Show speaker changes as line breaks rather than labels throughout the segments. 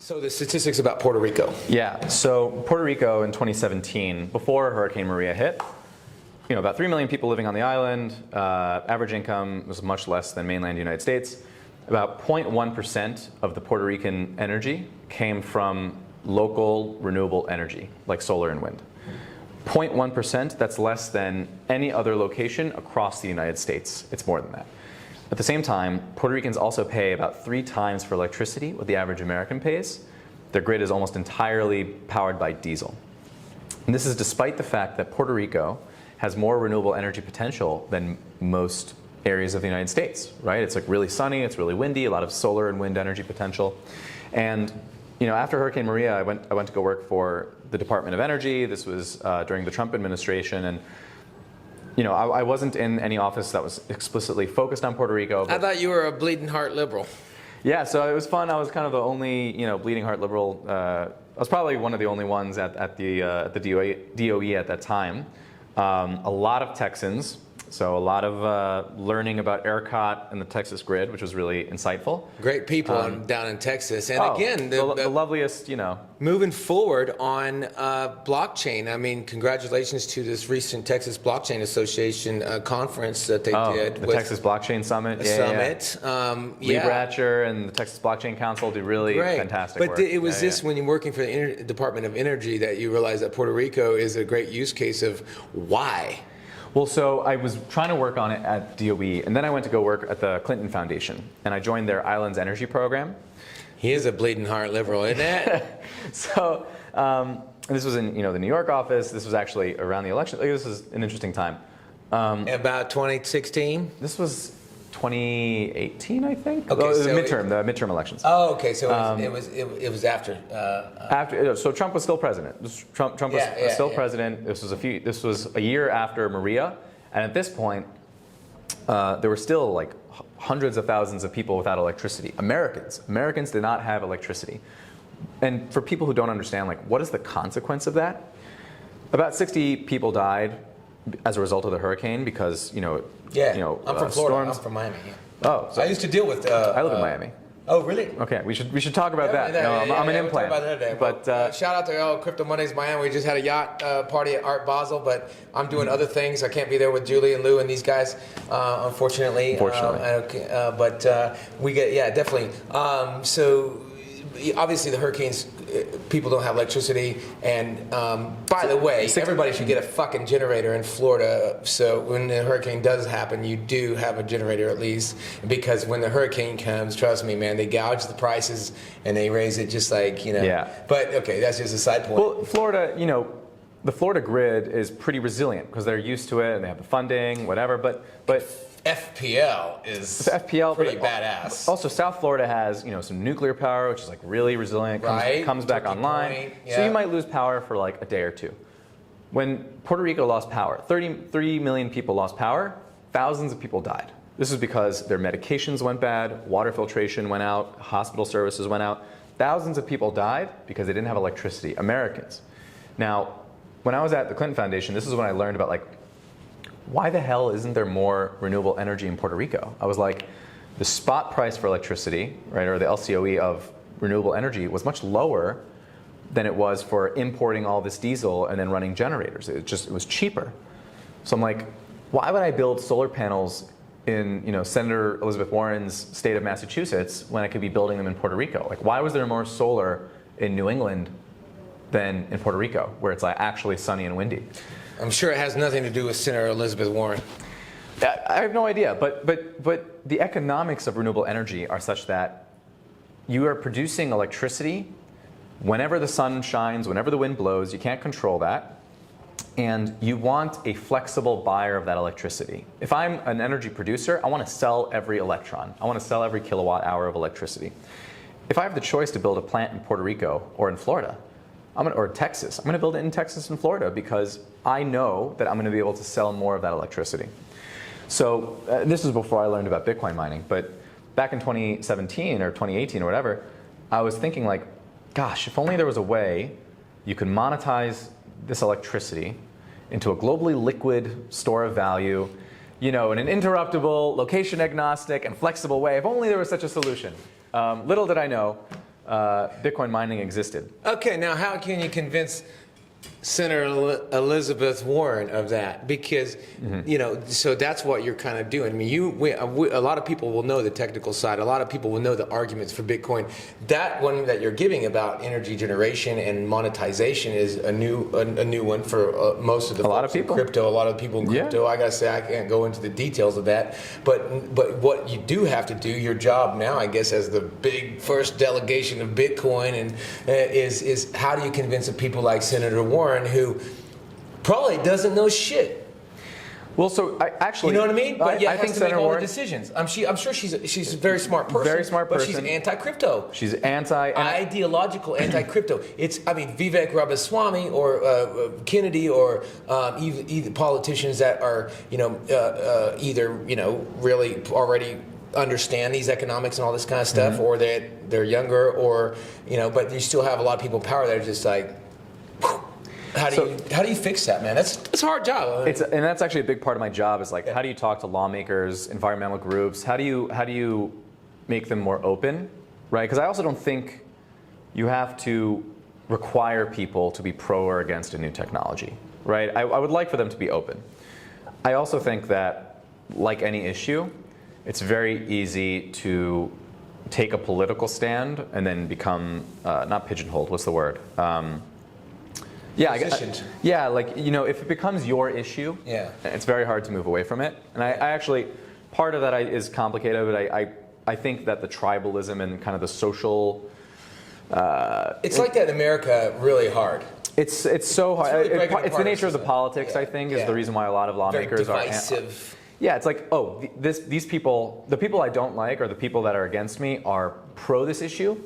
So the statistics about Puerto Rico.
Yeah, so Puerto Rico in 2017, before Hurricane Maria hit, about 3 million people living on the island. Average income was much less than mainland United States. About 0.1% of the Puerto Rican energy came from local renewable energy, like solar and wind. 0.1%, that's less than any other location across the United States. It's more than that. At the same time, Puerto Ricans also pay about 3 times for electricity what the average American pays. Their grid is almost entirely powered by diesel. And this is despite the fact that Puerto Rico has more renewable energy potential than most areas of the United States, right? It's like really sunny, it's really windy, a lot of solar and wind energy potential. And after Hurricane Maria, I went to go work for the Department of Energy. This was during the Trump administration, and I wasn't in any office that was explicitly focused on Puerto Rico.
I thought you were a bleeding heart liberal.
Yeah, so it was fun. I was kind of the only, bleeding heart liberal. I was probably one of the only ones at the DOE at that time. A lot of Texans, so a lot of learning about ERCOT and the Texas grid, which was really insightful.
Great people down in Texas. And again,
the loveliest,
Moving forward on blockchain, I mean, congratulations to this recent Texas Blockchain Association conference that they did.
The Texas Blockchain Summit. Lee Bratcher and the Texas Blockchain Council did really fantastic work.
But it was when you're working for the Department of Energy that you realized that Puerto Rico is a great use case of why.
Well, so I was trying to work on it at DOE, and then I went to go work at the Clinton Foundation, and I joined their Islands Energy program.
He is a bleeding heart liberal, isn't it?
So this was in the New York office. This was actually around the election. This was an interesting time.
About 2016?
This was 2018, I think.
Okay,
the midterm elections.
Oh, okay. So it was after.
So Trump was still president. Trump was still president. This was a year after Maria, and at this point, there were still like hundreds of thousands of people without electricity. Americans did not have electricity. And for people who don't understand, like, what is the consequence of that? About 60 people died as a result of the hurricane because,
I'm from Florida.
Storms.
I'm from Miami.
Yeah. Oh,
so I used to deal with.
I live in Miami.
Oh, really?
Okay, we should talk about that. I'm an implant.
We'll talk about that but shout out to CryptoMondays Miami. We just had a yacht party at Art Basel, but I'm doing other things. I can't be there with Julie and Lou and these guys, unfortunately. But we get definitely. So obviously the hurricanes, people don't have electricity, and by the way, everybody should get a fucking generator in Florida, so when the hurricane does happen, you do have a generator at least, because when the hurricane comes, trust me, man, they gouge the prices and they raise it just like, But okay, that's just a side point.
Well, Florida, the Florida grid is pretty resilient because they're used to it and they have the funding, whatever, but
FPL is pretty badass.
Also, South Florida has some nuclear power, which is like really resilient. Comes back online. So you might lose power for like a day or two. When Puerto Rico lost power, 33 million people lost power. Thousands of people died. This is because their medications went bad, water filtration went out, hospital services went out. Thousands of people died because they didn't have electricity. Americans. Now, when I was at the Clinton Foundation, this is when I learned about why the hell isn't there more renewable energy in Puerto Rico? I was like, the spot price for electricity, right, or the LCOE of renewable energy was much lower than it was for importing all this diesel and then running generators. It was cheaper. So I'm like, why would I build solar panels in Senator Elizabeth Warren's state of Massachusetts when I could be building them in Puerto Rico? Like, why was there more solar in New England than in Puerto Rico, where it's like actually sunny and windy?
I'm sure it has nothing to do with Senator Elizabeth Warren.
I have no idea, but the economics of renewable energy are such that you are producing electricity whenever the sun shines, whenever the wind blows. You can't control that, and you want a flexible buyer of that electricity. If I'm an energy producer, I want to sell every electron. I want to sell every kilowatt hour of electricity. If I have the choice to build a plant in Puerto Rico or in Florida, or Texas, I'm going to build it in Texas and Florida because I know that I'm going to be able to sell more of that electricity. So this is before I learned about Bitcoin mining, but back in 2017 or 2018 or whatever, I was thinking like, gosh, if only there was a way you could monetize this electricity into a globally liquid store of value, in an interruptible, location agnostic, and flexible way. If only there was such a solution. Little did I know, Bitcoin mining existed.
Okay, now how can you convince Senator Elizabeth Warren of that? Because so that's what you're kind of doing. I mean, a lot of people will know the technical side. A lot of people will know the arguments for Bitcoin. That one that you're giving about energy generation and monetization is a new one for most of the
a lot of people
in crypto. A lot of people in crypto. Yeah. I gotta say, I can't go into the details of that. But what you do have to do, your job now, I guess, as the big first delegation of Bitcoin, and is how do you convince the people like Senator Warren, who probably doesn't know shit.
Well, so I actually,
you know what I mean? But
I think
to
Senator
make all
Warren,
the decisions. I'm sure she's a very smart person.
Very smart person.
But she's anti-crypto.
She's ideological
anti-crypto. Vivek Ramaswamy or Kennedy or either politicians that are either really already understand these economics and all this kind of stuff, or they're younger, or but you still have a lot of people in power that are just like. How do you fix that, man? It's a hard job.
And that's actually a big part of my job is like, how do you talk to lawmakers, environmental groups? How do you make them more open, right? Because I also don't think you have to require people to be pro or against a new technology, right? I would like for them to be open. I also think that, like any issue, it's very easy to take a political stand and then become, not pigeonholed, what's the word? If it becomes your issue, it's very hard to move away from it. And I actually, part of that is complicated, but I think that the tribalism and kind of the social...
it's like that in America really hard.
It's so hard. It's the nature of the politics, I think, is the reason why a lot of lawmakers
very divisive.
It's like, these people, the people I don't like or the people that are against me are pro this issue.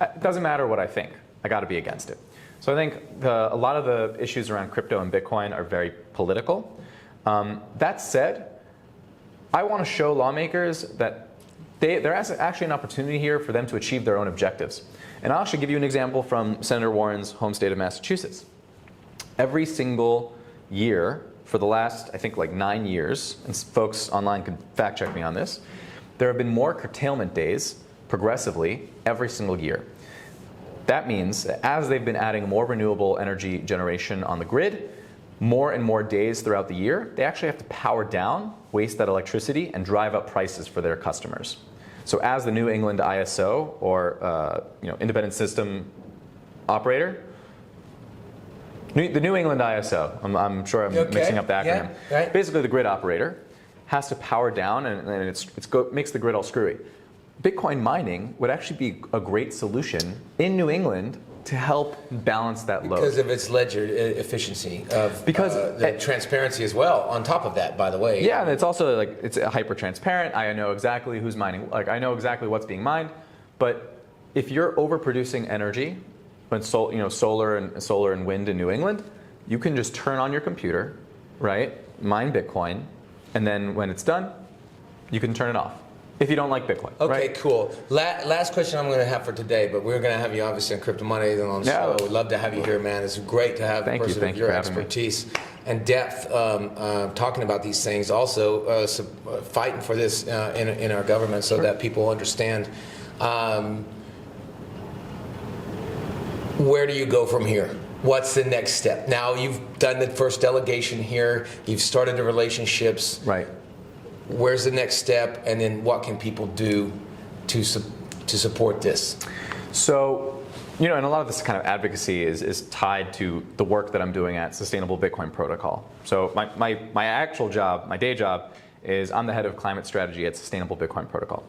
It doesn't matter what I think. I got to be against it. So I think a lot of the issues around crypto and Bitcoin are very political. That said, I want to show lawmakers that there's actually an opportunity here for them to achieve their own objectives. And I'll actually give you an example from Senator Warren's home state of Massachusetts. Every single year for the last, I think, like 9 years, and folks online can fact check me on this, there have been more curtailment days progressively every single year. That means that as they've been adding more renewable energy generation on the grid, more and more days throughout the year, they actually have to power down, waste that electricity, and drive up prices for their customers. So as the New England ISO, or Independent System Operator, the New England ISO, I'm sure I'm mixing up the acronym.
Yeah, right.
Basically, the grid operator has to power down, and it makes the grid all screwy. Bitcoin mining would actually be a great solution in New England to help balance that load.
Because of its ledger efficiency, the transparency as well, on top of that, by the way.
Yeah, and it's also like, it's hyper-transparent. I know exactly who's mining, like I know exactly what's being mined. But if you're overproducing energy, when solar and wind in New England, you can just turn on your computer, right, mine Bitcoin, and then when it's done, you can turn it off. If you don't like Bitcoin.
Okay,
right?
Cool. Last question I'm going to have for today, but we're going to have you obviously on CryptoMondays and on the show. We'd love to have you here, man. It's great to have a person of your expertise and depth talking about these things. Also, fighting for this in our government so that people understand. Where do you go from here? What's the next step? Now you've done the first delegation here. You've started the relationships.
Right.
Where's the next step, and then what can people do to support this?
So, and a lot of this kind of advocacy is tied to the work that I'm doing at Sustainable Bitcoin Protocol. So my actual job, my day job, is I'm the head of climate strategy at Sustainable Bitcoin Protocol.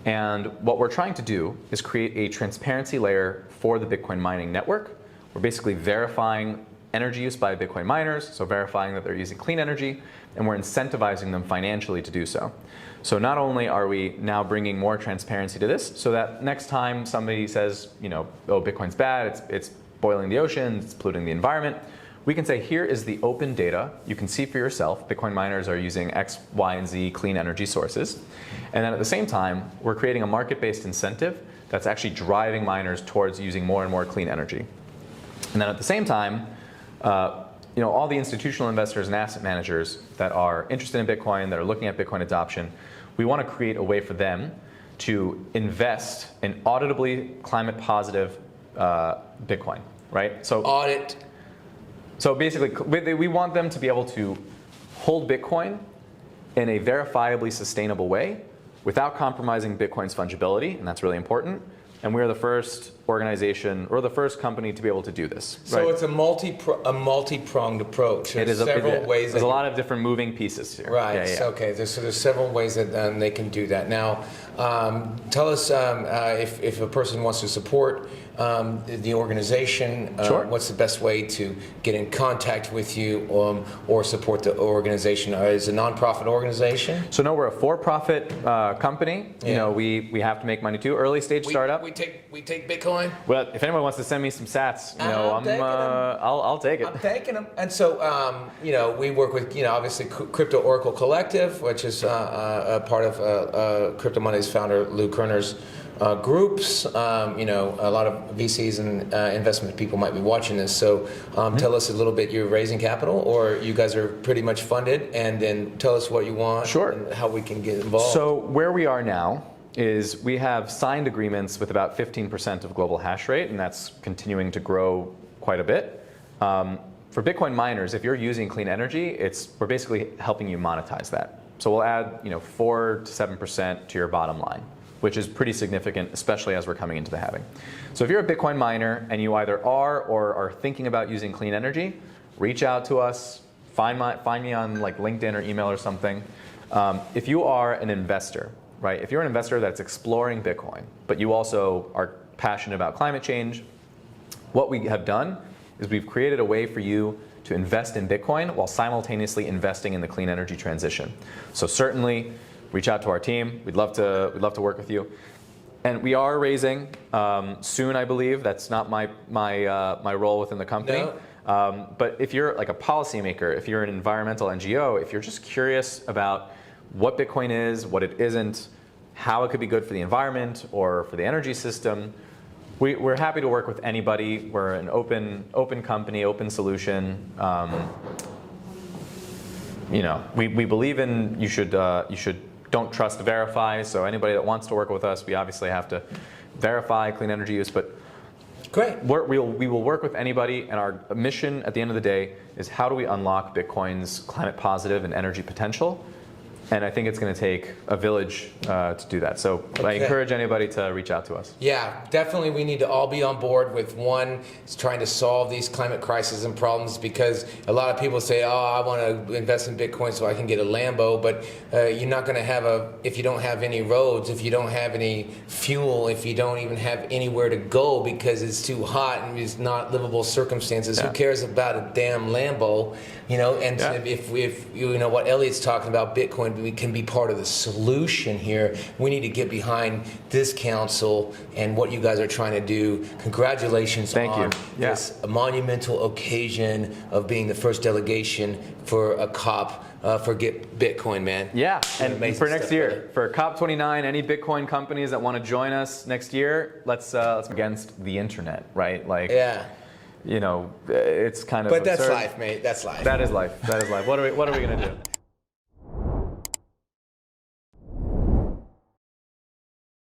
And what we're trying to do is create a transparency layer for the Bitcoin mining network. We're basically verifying energy use by Bitcoin miners, so verifying that they're using clean energy, and we're incentivizing them financially to do so. So not only are we now bringing more transparency to this, so that next time somebody says, oh, Bitcoin's bad, it's boiling the ocean, it's polluting the environment, we can say, here is the open data. You can see for yourself, Bitcoin miners are using X, Y, and Z clean energy sources. And then at the same time, we're creating a market-based incentive that's actually driving miners towards using more and more clean energy. And then at the same time, all the institutional investors and asset managers that are interested in Bitcoin, that are looking at Bitcoin adoption, we want to create a way for them to invest in auditably climate positive Bitcoin, right? So
Audit.
So basically, we want them to be able to hold Bitcoin in a verifiably sustainable way without compromising Bitcoin's fungibility, and that's really important. And we're the first organization or the first company to be able to do this.
So
right?
it's a multi-pronged approach. There's several ways.
There's a lot of different moving pieces here.
Right.
Yeah, yeah.
Okay. There's several ways that they can do that. Now, tell us if a person wants to support the organization.
Sure.
What's the best way to get in contact with you or support the organization? Is it a nonprofit organization?
So no, we're a for-profit company.
Yeah.
You know, we have to make money too. Early stage startup.
We take Bitcoin.
Well, if anyone wants to send me some sats, you know, I'll take it.
I'm taking them. And so, you know, we work with, you know, obviously Crypto Oracle Collective, which is a part of CryptoMondays founder Lou Kerner's groups. You know, a lot of VCs and investment people might be watching this. So tell us a little bit, you're raising capital, or you guys are pretty much funded, and then tell us what you want.
Sure.
And how we can get involved.
So where we are now is we have signed agreements with about 15% of global hash rate, and that's continuing to grow quite a bit. For Bitcoin miners, if you're using clean energy, we're basically helping you monetize that. So we'll add, you know, 4 to 7% to your bottom line, which is pretty significant, especially as we're coming into the halving. So if you're a Bitcoin miner and you either are or are thinking about using clean energy, reach out to us, find me on like LinkedIn or email or something. If you are an investor, right? If you're an investor that's exploring Bitcoin, but you also are passionate about climate change, what we have done is we've created a way for you to invest in Bitcoin while simultaneously investing in the clean energy transition. So certainly reach out to our team. We'd love to work with you. And we are raising soon, I believe. That's not my role within the company.
No.
But if you're like a policymaker, if you're an environmental NGO, if you're just curious about what Bitcoin is, what it isn't, how it could be good for the environment or for the energy system, we're happy to work with anybody. We're an open company, open solution. You know, we believe in you should don't trust, verify. So anybody that wants to work with us, we obviously have to verify clean energy use. But
great.
We will work with anybody, and our mission at the end of the day is how do we unlock Bitcoin's climate positive and energy potential. And I think it's going to take a village to do that. So I encourage anybody to reach out to us.
Yeah, definitely we need to all be on board with one, trying to solve these climate crises and problems, because a lot of people say, oh, I want to invest in Bitcoin so I can get a Lambo, but you're not going to have if you don't have any roads, if you don't have any fuel, if you don't even have anywhere to go because it's too hot and it's not livable circumstances, who cares about a damn Lambo? You know, and if you know what Elliot's talking about, Bitcoin, we can be part of the solution here. We need to get behind this council and what you guys are trying to do. Congratulations on this monumental occasion of being the first delegation for a COP for Get Bitcoin, man. Yeah,
and for next year, for COP29, any Bitcoin companies that want to join us next year, let's against the internet, right? Like, you know, it's kind of
But
absurd.
that's life, mate. That's life.
That is life. That is life. What are we gonna do?